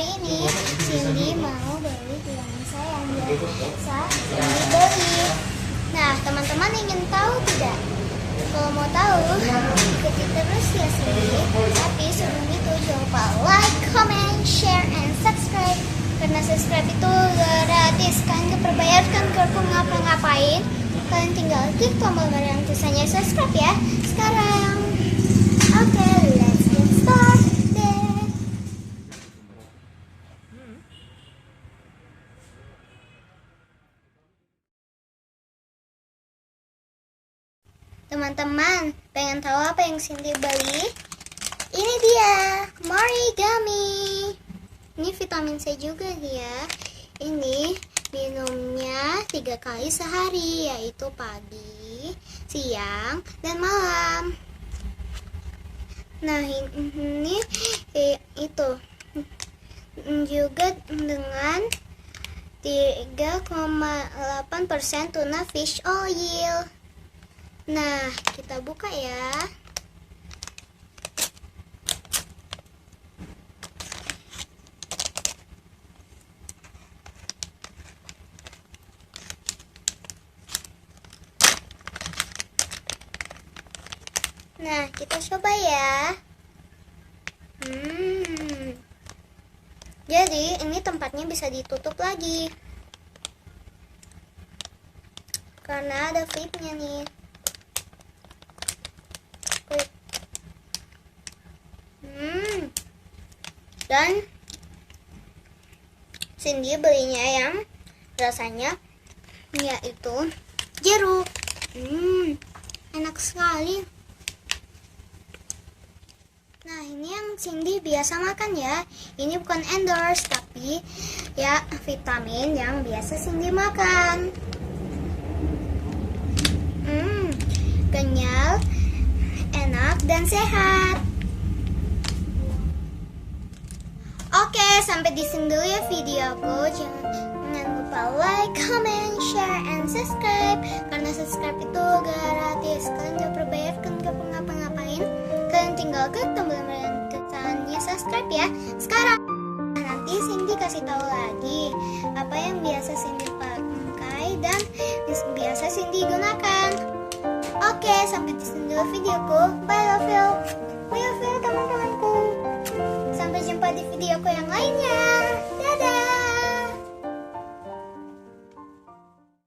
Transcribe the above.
hari ini Cindy mau beli gelang saya yang biasa Cindy beli. Nah, teman-teman ingin tahu tidak? Kalau mau tahu, ikuti terus ya Cindy. Tapi sebelum itu jangan lupa like, comment, share, and subscribe. Karena subscribe itu gratis, kan gak berbayar, kan gak perlu ngapa-ngapain. Kalian tinggal klik tombol merah yang tulisannya subscribe ya. Sekarang, oke, let's get started. Teman-teman, pengen tahu apa yang Cindy beli? Ini dia, Morigami. Ini vitamin C juga dia. Ini minumnya 3 kali sehari, yaitu pagi, siang, dan malam. Nah, ini itu juga dengan 3,8% tuna fish oil. Nah, kita buka ya. Nah, kita coba ya. Jadi, ini tempatnya bisa ditutup lagi. Karena ada flipnya nih. Dan Cindy belinya yang rasanya yaitu jeruk. Enak sekali. Nah, ini yang Cindy biasa makan ya. Ini bukan endorse, tapi ya vitamin yang biasa Cindy makan. Kenyal, enak, dan sehat. Oke, sampai di sini dulu ya videoku. Jangan lupa like, comment, share, and subscribe. Karena subscribe itu gratis. Kalian gak berbayar, kan gak perlu ngapa-ngapain. Kalian tinggal klik tombol merah tulisannya subscribe ya. Sekarang nanti Cindy kasih tahu lagi apa yang biasa Cindy pakai dan biasa Cindy gunakan. Oke, sampai di sini dulu videoku. Bye love you. Bye love you teman-temanku. Sampai jumpa di videoku yang lainnya.